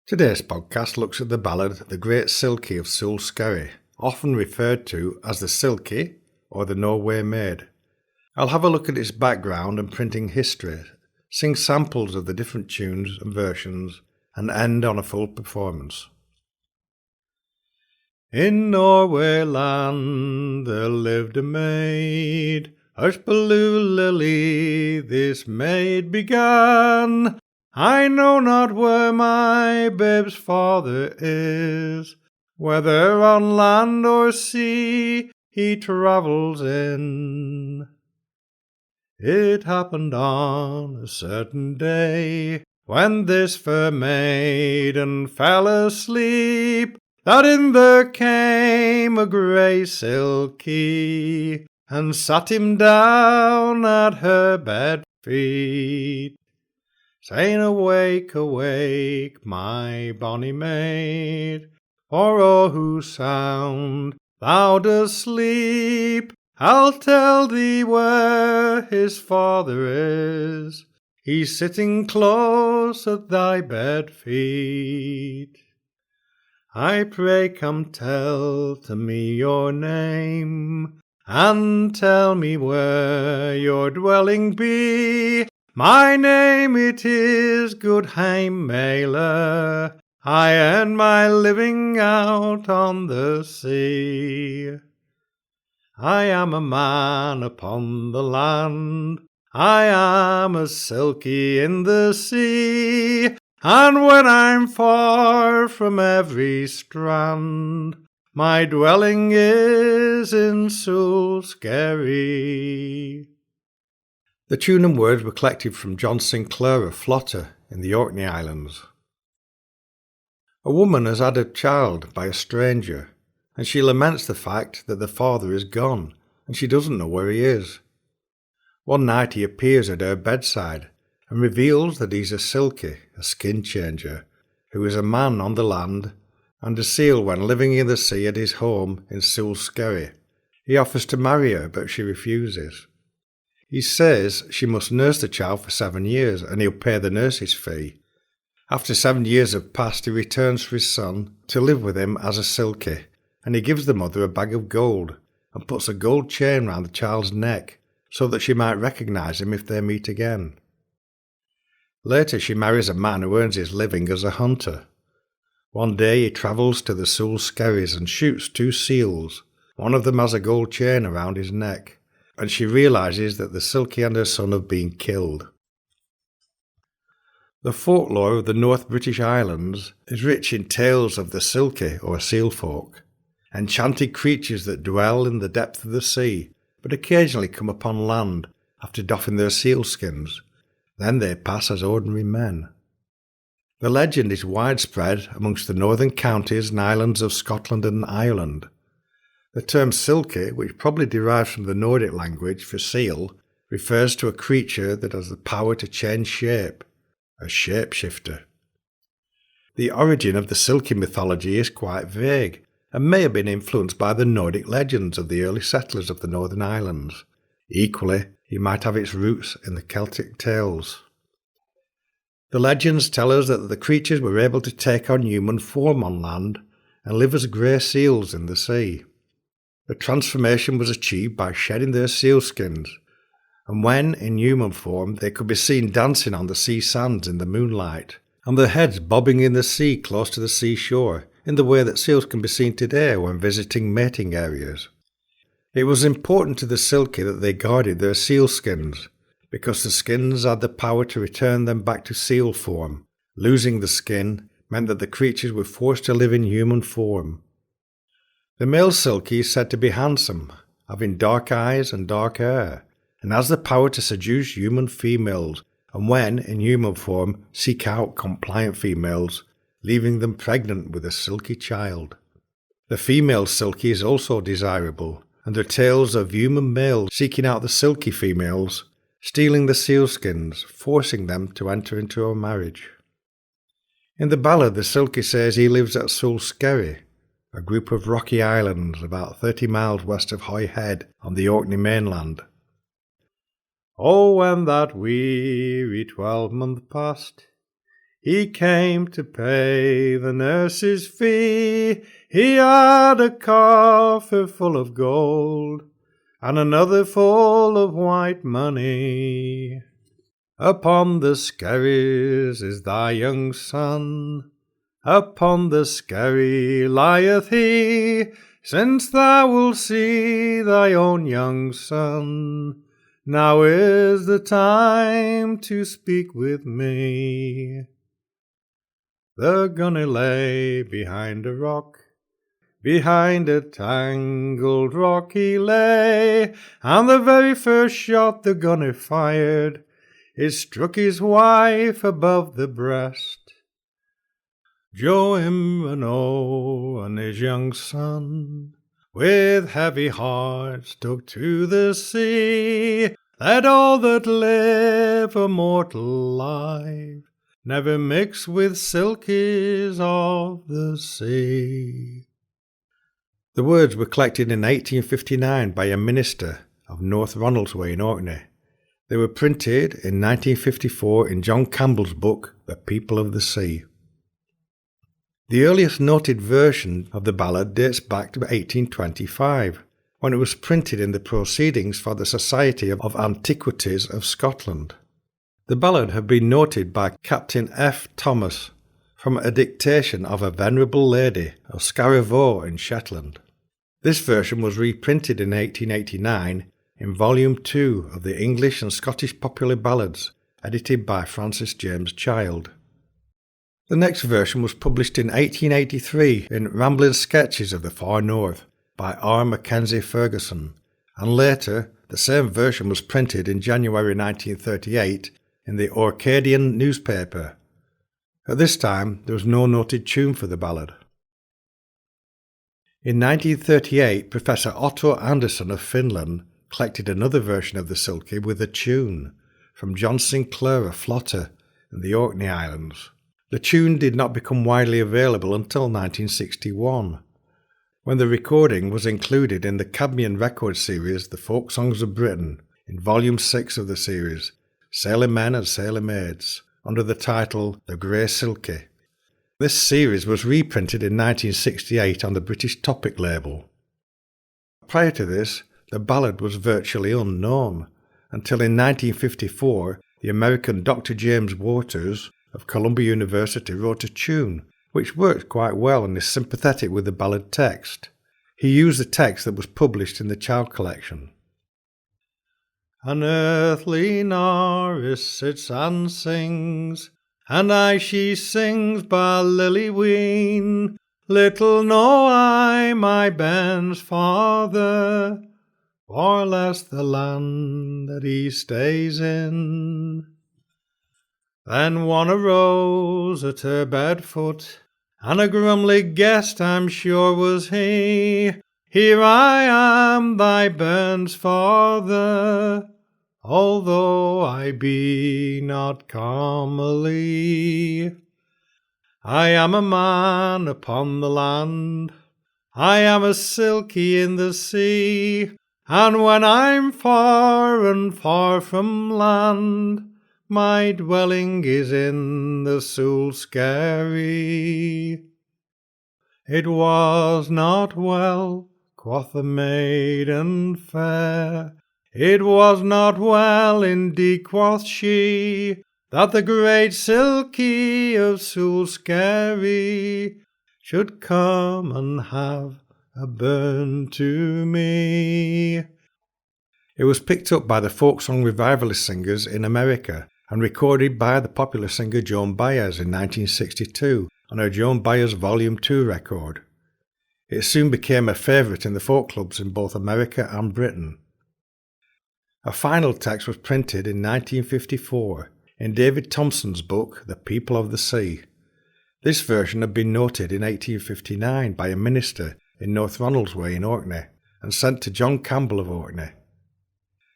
Today's podcast looks at the ballad The Great Silkie of Sule Skerry, often referred to as the Silkie or the Norway Maid. I'll have a look at its background and printing history, sing samples of the different tunes and versions, and end on a full performance. In Norway land there lived a maid, Lily, this maid began. I know not where my babe's father is, whether on land or sea he travels in. It happened on a certain day, when this fair maiden fell asleep, that in there came a Great Silkie, and sat him down at her bed feet, saying, Awake, awake, my bonny maid, for oh, whose sound thou dost sleep, I'll tell thee where his father is, he's sitting close at thy bed feet. I pray come tell to me your name, and tell me where your dwelling be. My name it is Good Mailer, I earn my living out on the sea. I am a man upon the land, I am a silkie in the sea, and when I'm far from every strand, my dwelling is in Sule Skerry. The tune and words were collected from John Sinclair of Flotter in the Orkney Islands. A woman has had a child by a stranger, and she laments the fact that the father is gone, and she doesn't know where he is. One night he appears at her bedside and reveals that he's a silkie, a skin changer, who is a man on the land and a seal when living in the sea at his home in Sule Skerry. He offers to marry her, but she refuses. He says she must nurse the child for 7 years, and he'll pay the nurse's fee. After 7 years have passed, he returns for his son to live with him as a silkie, and he gives the mother a bag of gold and puts a gold chain round the child's neck so that she might recognise him if they meet again. Later she marries a man who earns his living as a hunter. One day he travels to the Sule Skerries and shoots 2 seals. One of them has a gold chain around his neck, and she realises that the silkie and her son have been killed. The folklore of the North British Islands is rich in tales of the silkie or seal folk, enchanted creatures that dwell in the depth of the sea but occasionally come upon land after doffing their sealskins. Then they pass as ordinary men. The legend is widespread amongst the northern counties and islands of Scotland and Ireland. The term silkie, which probably derives from the Nordic language for seal, refers to a creature that has the power to change shape, a shapeshifter. The origin of the silkie mythology is quite vague and may have been influenced by the Nordic legends of the early settlers of the Northern Islands. Equally, it might have its roots in the Celtic tales. The legends tell us that the creatures were able to take on human form on land and live as grey seals in the sea. The transformation was achieved by shedding their sealskins, and when in human form they could be seen dancing on the sea sands in the moonlight, and their heads bobbing in the sea close to the seashore, in the way that seals can be seen today when visiting mating areas. It was important to the silkie that they guarded their sealskins, because the skins had the power to return them back to seal form. Losing the skin meant that the creatures were forced to live in human form. The male silkie is said to be handsome, having dark eyes and dark hair, and has the power to seduce human females, and when in human form seek out compliant females, leaving them pregnant with a silky child. The female silkie is also desirable, and there are tales of human males seeking out the silky females, stealing the sealskins, forcing them to enter into a marriage. In the ballad, the silkie says he lives at Sule Skerry, a group of rocky islands about 30 miles west of Hoy Head on the Orkney mainland. Oh, when that weary 12-month passed, He came to pay the nurse's fee. He had a coffer full of gold, and another full of white money. Upon the skerries is thy young son, upon the skerry lieth he, since thou wilt see thy own young son. Now is the time to speak with me. The gunner lay behind a rock, behind a tangled rock he lay, and the very first shot the gunner fired, it struck his wife above the breast. Joe and his young son, with heavy hearts took to the sea. Let all that live a mortal life never mix with silkies of the sea. The words were collected in 1859 by a minister of North Ronaldsway in Orkney. They were printed in 1954 in John Campbell's book, The People of the Sea. The earliest noted version of the ballad dates back to 1825, when it was printed in the Proceedings for the Society of Antiquities of Scotland. The ballad had been noted by Captain F. Thomas from a dictation of a venerable lady of Skerry in Shetland. This version was reprinted in 1889 in Volume 2 of the English and Scottish Popular Ballads, edited by Francis James Child. The next version was published in 1883 in Rambling Sketches of the Far North by R. Mackenzie Ferguson, and later the same version was printed in January 1938 in the Orcadian newspaper. At this time there was no noted tune for the ballad. In 1938 Professor Otto Andersson of Finland collected another version of the Silkie with a tune from John Sinclair of Flotter in the Orkney Islands. The tune did not become widely available until 1961, when the recording was included in the Cadmian record series The Folk Songs of Britain in Volume 6 of the series, Sailor Men and Sailor Maids, under the title The Great Silkie. This series was reprinted in 1968 on the British Topic label. Prior to this, the ballad was virtually unknown, until in 1954 the American Dr. James Waters of Columbia University wrote a tune which worked quite well and is sympathetic with the ballad text. He used the text that was published in the Child Collection. An earthly Norris sits and sings, and I she sings by Lily Ween. Little know I my Ben's father, or less the land that he stays in. Then one arose at her bed foot, and a grumly guest I'm sure was he. Here I am thy Ben's father, although I be not comely. I am a man upon the land, I am a silkie in the sea, and when I'm far and far from land, my dwelling is in the Sule Skerry. It was not well, quoth the maiden fair, it was not well indeed, quoth she, that the great Silkie of Sule Skerry should come and have a burn to me. It was picked up by the folk song revivalist singers in America and recorded by the popular singer Joan Baez in 1962 on her Joan Baez Volume 2 record. It soon became a favourite in the folk clubs in both America and Britain. A final text was printed in 1954 in David Thompson's book The People of the Sea. This version had been noted in 1859 by a minister in North Ronaldsway in Orkney and sent to John Campbell of Orkney.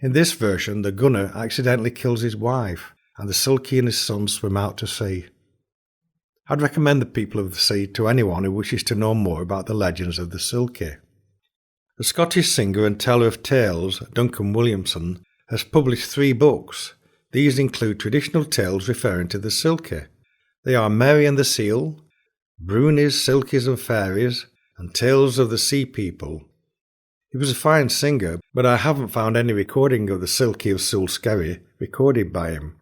In this version, the gunner accidentally kills his wife and the Silkie and his son swim out to sea. I'd recommend The People of the Sea to anyone who wishes to know more about the legends of the Silkie. The Scottish singer and teller of tales, Duncan Williamson, has published 3 books. These include traditional tales referring to the Silkie. They are Mary and the Seal, Brunies, Silkies and Fairies, and Tales of the Sea People. He was a fine singer, but I haven't found any recording of the Silkie of Sule Skerry recorded by him.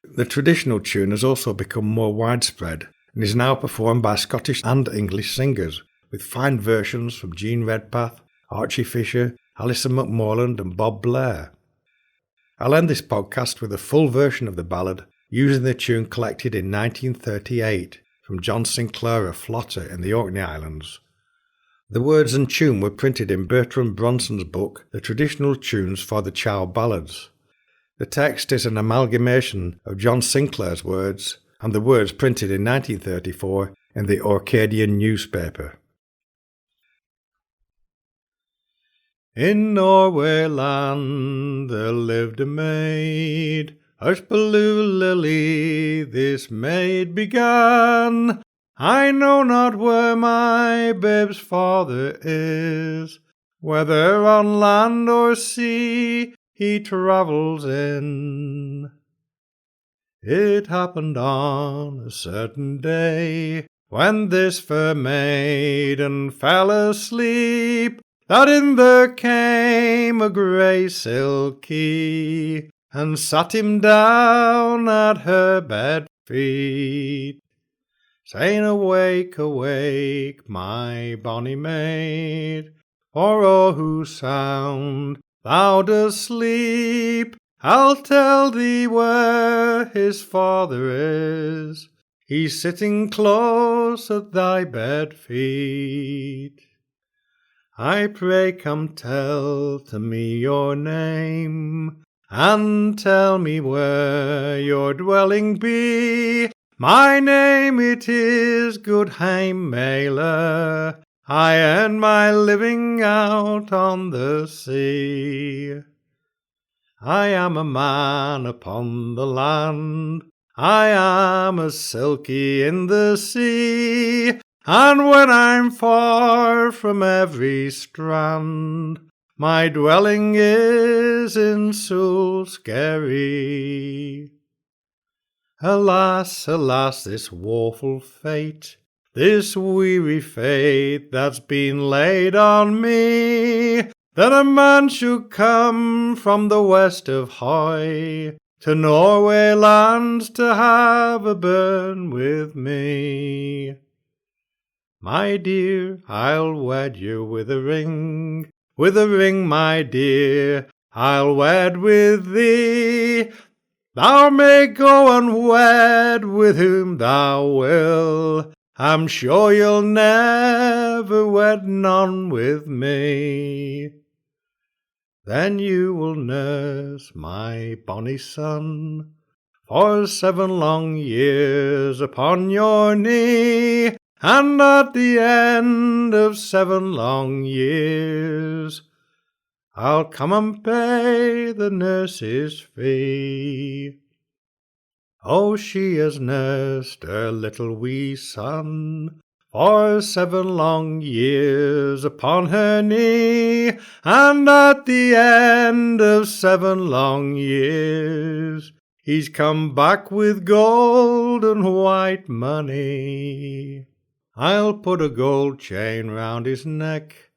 The traditional tune has also become more widespread and is now performed by Scottish and English singers, with fine versions from Jean Redpath, Archie Fisher, Alison McMorland and Bob Blair. I'll end this podcast with a full version of the ballad using the tune collected in 1938 from John Sinclair of Flotter in the Orkney Islands. The words and tune were printed in Bertrand Bronson's book The Traditional Tunes for the Child Ballads. The text is an amalgamation of John Sinclair's words and the words printed in 1934 in the Orcadian newspaper. In Norway land there lived a maid, Hushbaloo Lily this maid began. I know not where my babe's father is, whether on land or sea he travels in. It happened on a certain day, when this fair maiden fell asleep, that in there came a Great Silkie, and sat him down at her bed feet, saying, Awake, awake, my bonny maid, for oh, whose sound thou dost sleep, I'll tell thee where his father is, he's sitting close at thy bed feet. I pray come tell to me your name, and tell me where your dwelling be. My name it is Goodhame Mailer, I earn my living out on the sea. I am a man upon the land, I am a silkie in the sea, and when I'm far from every strand, my dwelling is in Sule Skerry. Alas, alas, this woeful fate, this weary fate that's been laid on me, that a man should come from the west of Hoy to Norway lands to have a burn with me. My dear, I'll wed you with a ring, my dear, I'll wed with thee. Thou may go and wed with whom thou will, I'm sure you'll never wed none with me. Then you will nurse my bonny son for 7 long years upon your knee, and at the end of 7 long years I'll come and pay the nurse's fee. Oh, she has nursed her little wee son for 7 long years upon her knee, and at the end of 7 long years he's come back with gold and white money. I'll put a gold chain round his neck,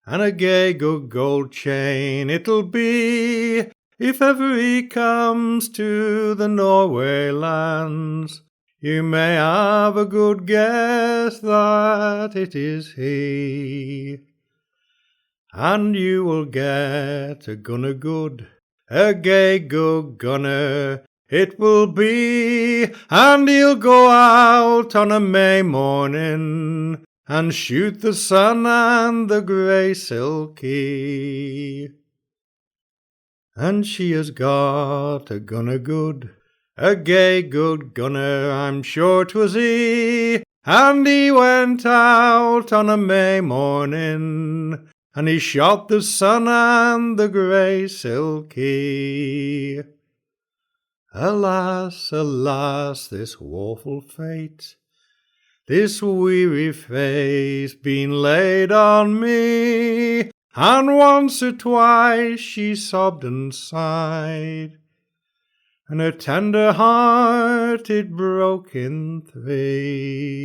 and a gay good gold chain it'll be, if ever he comes to the Norway lands. You may have a good guess that it is he. And you will get a gunner good, a gay good gunner it will be, and he'll go out on a May morning and shoot the sun and the Great Silkie. And she has got a gunner good, a gay good gunner, I'm sure 'twas he, and he went out on a May morning, and he shot the sun and the Great Silkie. Alas, alas, this woeful fate, this weary fate's been laid on me, and once or twice she sobbed and sighed, and her tender heart it broke in three.